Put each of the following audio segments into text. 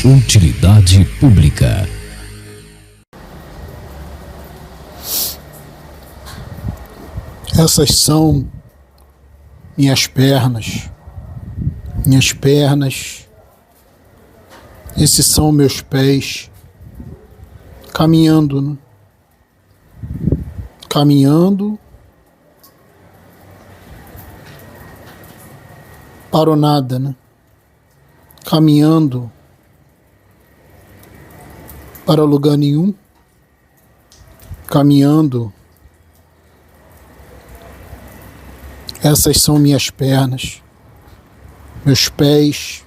Utilidade pública. Essas são minhas pernas. Minhas pernas. Esses são meus pés. Caminhando, né? Caminhando para o nada, né? Caminhando para lugar nenhum. Caminhando. Essas são minhas pernas. Meus pés.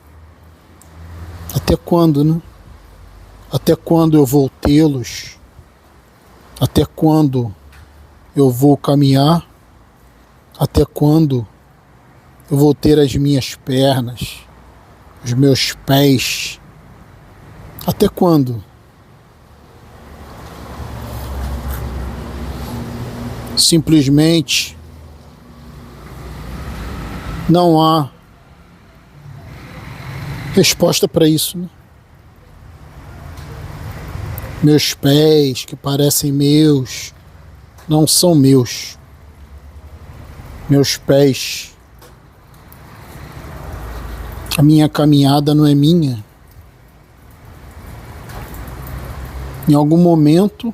Até quando, né? Até quando eu vou tê-los? Até quando eu vou caminhar? Até quando eu vou ter as minhas pernas, os meus pés? Até quando? Simplesmente não há resposta para isso, né? Meus pés, que parecem meus, não são meus. Meus pés, a minha caminhada não é minha. Em algum momento,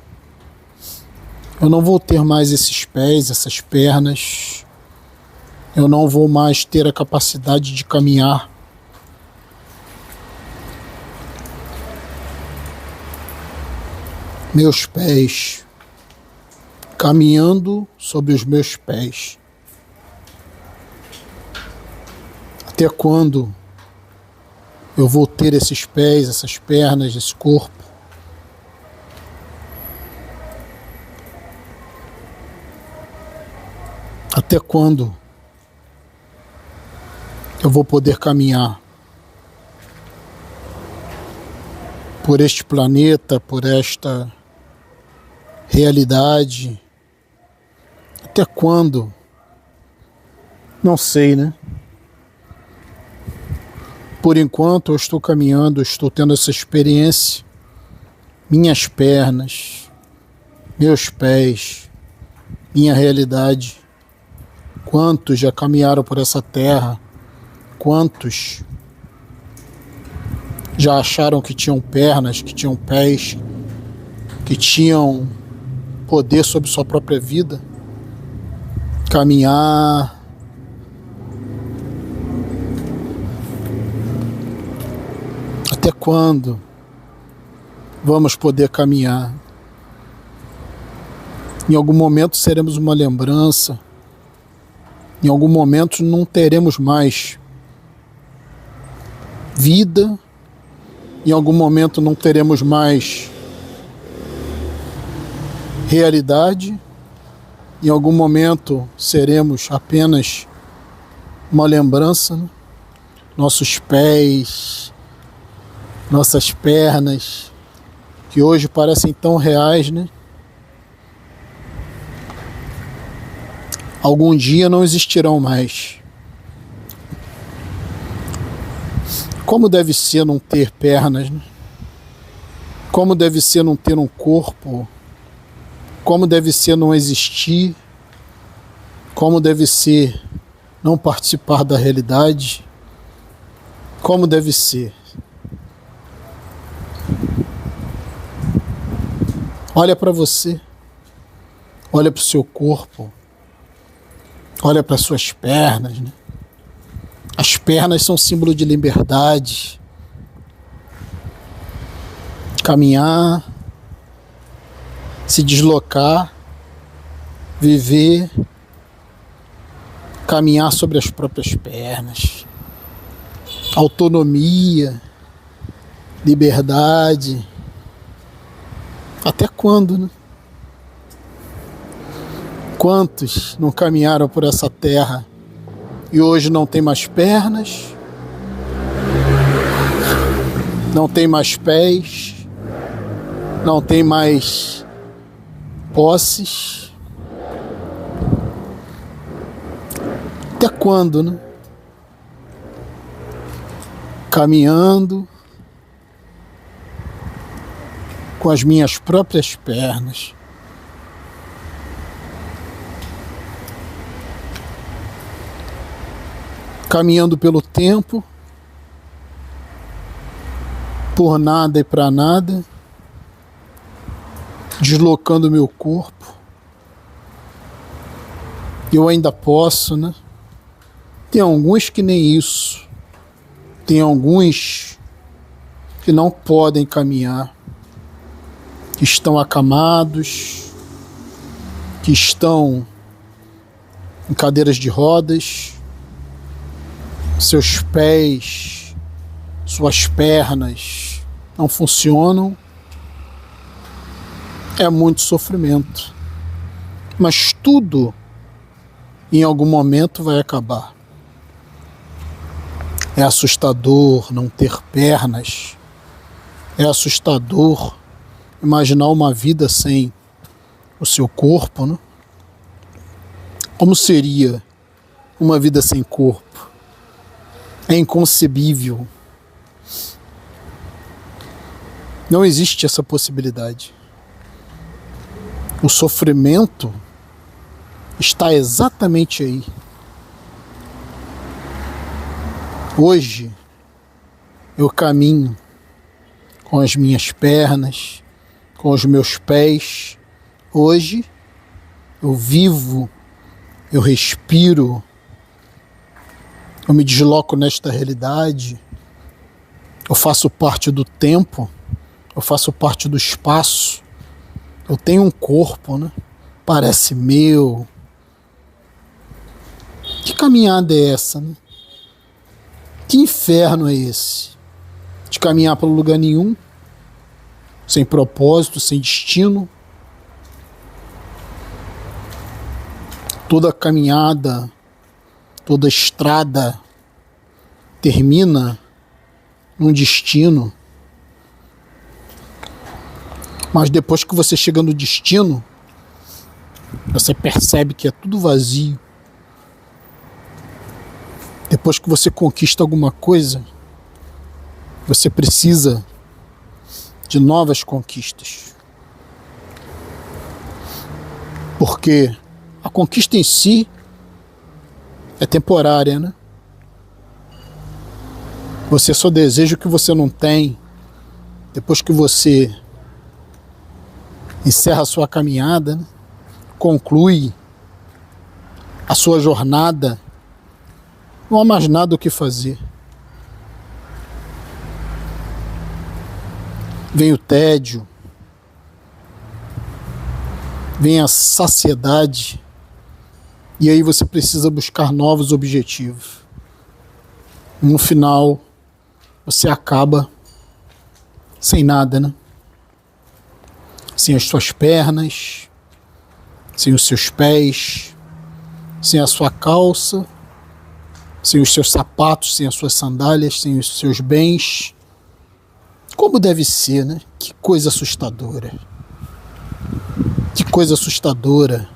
eu não vou ter mais esses pés, essas pernas. Eu não vou mais ter a capacidade de caminhar. Meus pés, caminhando sobre os meus pés. Até quando eu vou ter esses pés, essas pernas, esse corpo? Até quando eu vou poder caminhar por este planeta, por esta realidade? Até quando? Não sei, né? Por enquanto eu estou caminhando, estou tendo essa experiência. Minhas pernas, meus pés, minha realidade. Quantos já caminharam por essa terra? Quantos já acharam que tinham pernas, que tinham pés, que tinham poder sobre sua própria vida? Caminhar. Até quando vamos poder caminhar? Em algum momento seremos uma lembrança. Em algum momento não teremos mais vida. Em algum momento não teremos mais realidade. Em algum momento seremos apenas uma lembrança, né? Nossos pés, nossas pernas, que hoje parecem tão reais, né? Algum dia não existirão mais. Como deve ser não ter pernas, né? Como deve ser não ter um corpo? Como deve ser não existir? Como deve ser não participar da realidade? Como deve ser? Olha para você. Olha para o seu corpo. Olha para suas pernas, né? As pernas são símbolo de liberdade. Caminhar, se deslocar, viver, caminhar sobre as próprias pernas. Autonomia, liberdade. Até quando, né? Quantos não caminharam por essa terra e hoje não tem mais pernas, não tem mais pés, não tem mais posses? Até quando, né? Caminhando com as minhas próprias pernas. Caminhando pelo tempo, por nada e para nada, deslocando meu corpo. Eu ainda posso, né? Tem alguns que nem isso. Tem alguns que não podem caminhar, que estão acamados, que estão em cadeiras de rodas, seus pés, suas pernas não funcionam. É muito sofrimento, mas tudo em algum momento vai acabar. É assustador não ter pernas, é assustador imaginar uma vida sem o seu corpo, né? Como seria uma vida sem corpo? É inconcebível. Não existe essa possibilidade. O sofrimento está exatamente aí. Hoje eu caminho com as minhas pernas, com os meus pés. Hoje eu vivo, eu respiro, eu me desloco nesta realidade. Eu faço parte do tempo, eu faço parte do espaço. Eu tenho um corpo, né? Parece meu. Que caminhada é essa, né? Que inferno é esse? De caminhar para lugar nenhum, sem propósito, sem destino. Toda caminhada, toda estrada termina num destino. Mas depois que você chega no destino, você percebe que é tudo vazio. Depois que você conquista alguma coisa, você precisa de novas conquistas. Porque a conquista em si é temporária, né? Você só deseja o que você não tem. Depois que você encerra a sua caminhada, né? Conclui a sua jornada, não há mais nada o que fazer. Vem o tédio, vem a saciedade, e aí você precisa buscar novos objetivos. No final, você acaba sem nada, né? Sem as suas pernas, sem os seus pés, sem a sua calça, sem os seus sapatos, sem as suas sandálias, sem os seus bens. Como deve ser, né? Que coisa assustadora. Que coisa assustadora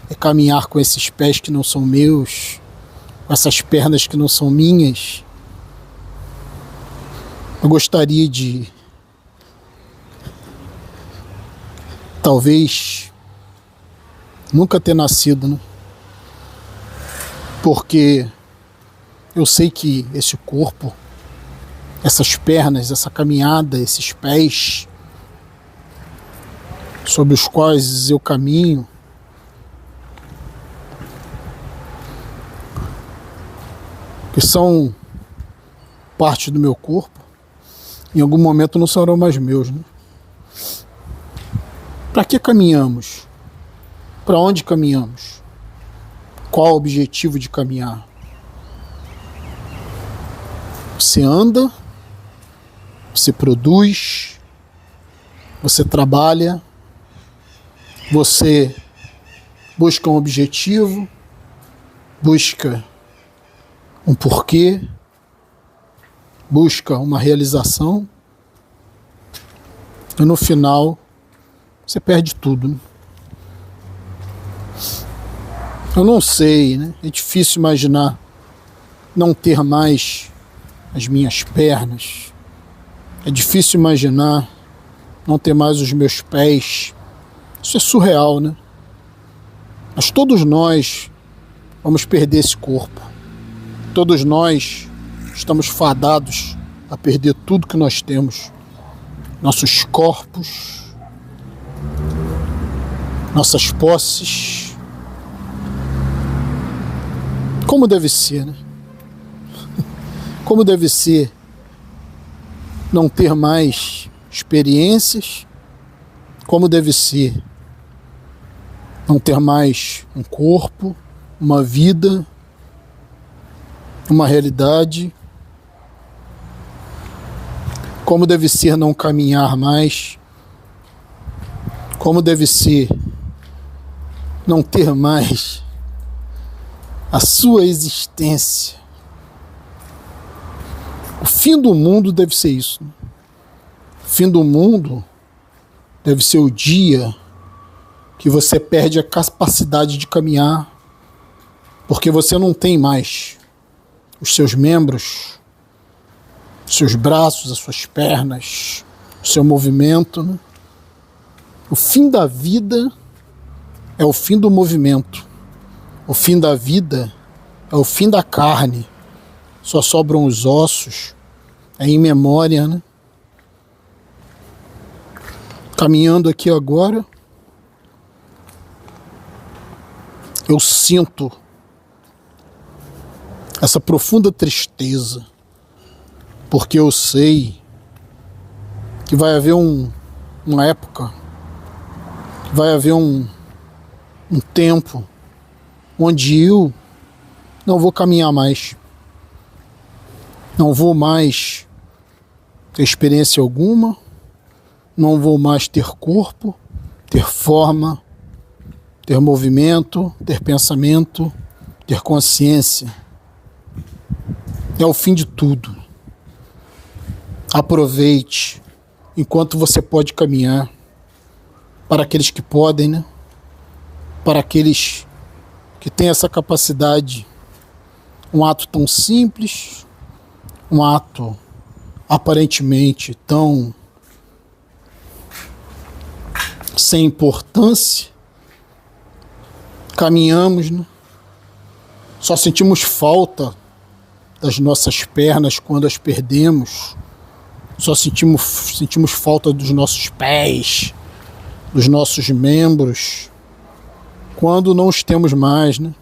é caminhar com esses pés que não são meus, com essas pernas que não são minhas. Eu gostaria de, talvez, nunca ter nascido, né? Porque eu sei que esse corpo, essas pernas, essa caminhada, esses pés sobre os quais eu caminho, que são parte do meu corpo, em algum momento não serão mais meus, né? Para que caminhamos? Para onde caminhamos? Qual o objetivo de caminhar? Você anda, você produz, você trabalha, você busca um objetivo, busca um porquê, busca uma realização, e no final você perde tudo, né? Eu não sei, né? É difícil imaginar não ter mais as minhas pernas. É difícil imaginar não ter mais os meus pés. Isso é surreal, né? Mas todos nós vamos perder esse corpo. Todos nós estamos fadados a perder tudo que nós temos. Nossos corpos, nossas posses. Como deve ser, né? Como deve ser não ter mais experiências? Como deve ser não ter mais um corpo, uma vida, uma realidade? Como deve ser não caminhar mais? Como deve ser não ter mais a sua existência? O fim do mundo deve ser isso. O fim do mundo deve ser o dia que você perde a capacidade de caminhar, porque você não tem mais os seus membros, os seus braços, as suas pernas, o seu movimento, né? O fim da vida é o fim do movimento. O fim da vida é o fim da carne. Só sobram os ossos. É em memória, né? Caminhando aqui agora, eu sinto essa profunda tristeza, porque eu sei que vai haver uma época, vai haver um tempo onde eu não vou caminhar mais, não vou mais ter experiência alguma, não vou mais ter corpo, ter forma, ter movimento, ter pensamento, ter consciência. É o fim de tudo. Aproveite enquanto você pode caminhar. Para aqueles que podem, né? Para aqueles que têm essa capacidade. Um ato tão simples, um ato aparentemente tão sem importância. Caminhamos, né? Só sentimos falta das nossas pernas quando as perdemos. Só sentimos falta dos nossos pés, dos nossos membros, quando não os temos mais, né?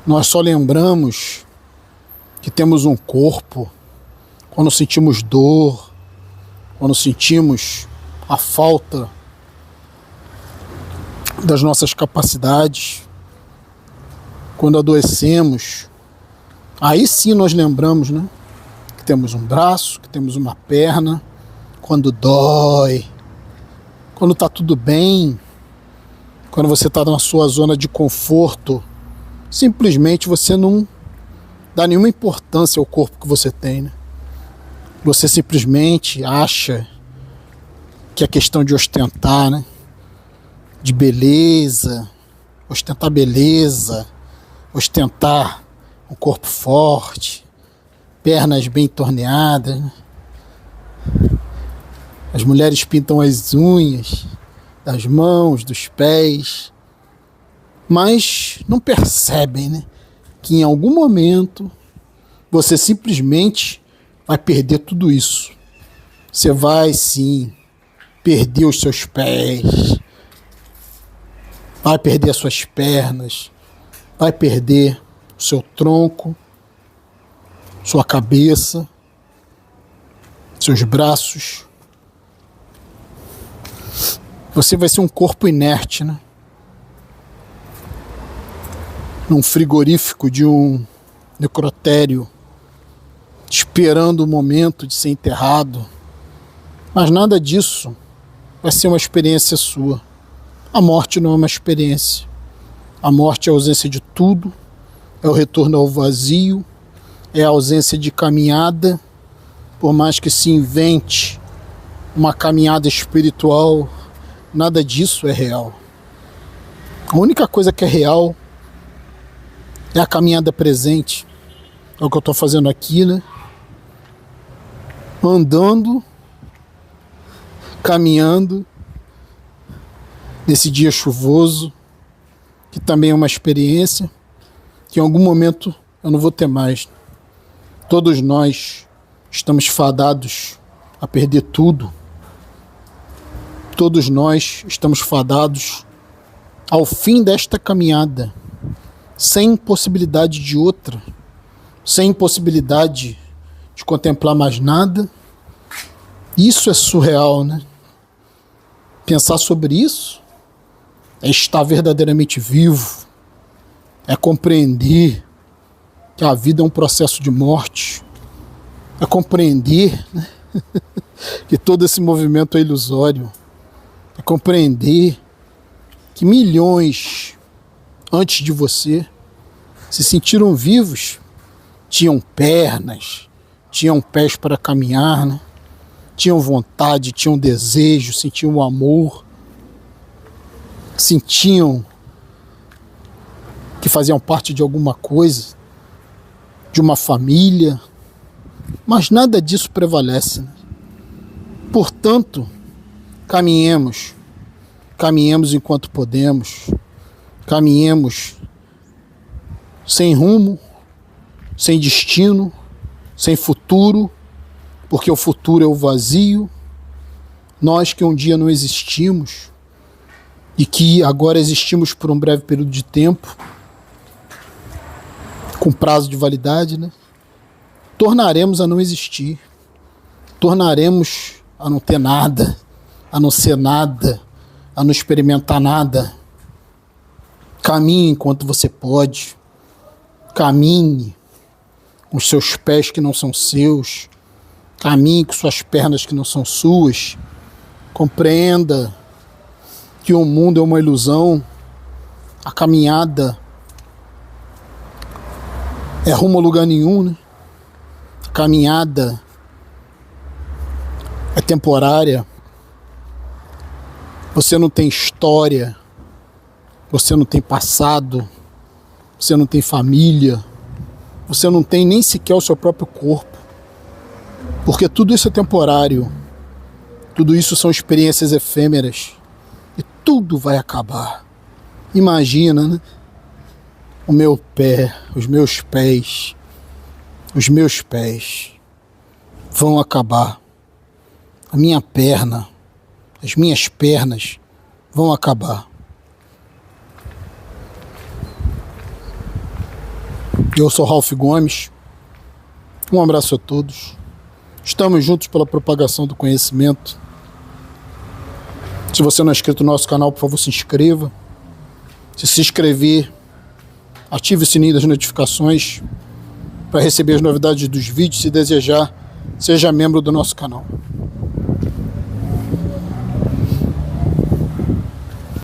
Nós só lembramos que temos um corpo quando sentimos dor, quando sentimos a falta das nossas capacidades, quando adoecemos. Aí sim nós lembramos, né? Que temos um braço, que temos uma perna, quando dói, quando está tudo bem, quando você está na sua zona de conforto, simplesmente você não dá nenhuma importância ao corpo que você tem, né? Você simplesmente acha que é questão de ostentar, né? De beleza, ostentar um corpo forte, pernas bem torneadas, né? As mulheres pintam as unhas das mãos, dos pés, mas não percebem, né? Que em algum momento você simplesmente vai perder tudo isso. Você vai sim perder os seus pés, vai perder as suas pernas, vai perder o seu tronco, sua cabeça, seus braços. Você vai ser um corpo inerte, né? Num frigorífico de um necrotério, esperando o momento de ser enterrado. Mas nada disso vai ser uma experiência sua. A morte não é uma experiência. A morte é a ausência de tudo, é o retorno ao vazio, é a ausência de caminhada. Por mais que se invente uma caminhada espiritual, nada disso é real. A única coisa que é real é a caminhada presente. É o que eu estou fazendo aqui, né? Andando caminhando nesse dia chuvoso, que também é uma experiência que em algum momento eu não vou ter mais. Todos nós estamos fadados a perder tudo. Todos nós estamos fadados ao fim desta caminhada, sem possibilidade de outra, sem possibilidade de contemplar mais nada. Isso é surreal, né? Pensar sobre isso é estar verdadeiramente vivo, é compreender que a vida é um processo de morte, é compreender, né, que todo esse movimento é ilusório, é compreender que milhões antes de você se sentiram vivos, tinham pernas, tinham pés para caminhar, né? Tinham vontade, tinham desejo, sentiam amor, sentiam que faziam parte de alguma coisa, de uma família, mas nada disso prevalece, né? Portanto, caminhemos enquanto podemos, caminhemos sem rumo, sem destino, sem futuro, porque o futuro é o vazio. Nós que um dia não existimos e que agora existimos por um breve período de tempo, com prazo de validade, né? Tornaremos a não existir, tornaremos a não ter nada, a não ser nada, a não experimentar nada. Caminhe enquanto você pode, caminhe com os seus pés que não são seus, caminhe com suas pernas que não são suas, compreenda que o mundo é uma ilusão, a caminhada é rumo a lugar nenhum, né? A caminhada é temporária, você não tem história, você não tem passado, você não tem família, você não tem nem sequer o seu próprio corpo, porque tudo isso é temporário, tudo isso são experiências efêmeras e tudo vai acabar. Imagina, né? O meu pé, os meus pés vão acabar. A minha perna, as minhas pernas vão acabar. Eu sou Ralph Gomes. Um abraço a todos. Estamos juntos pela propagação do conhecimento. Se você não é inscrito no nosso canal, por favor, se inscreva. Se inscrever, ative o sininho das notificações para receber as novidades dos vídeos. Se desejar, seja membro do nosso canal.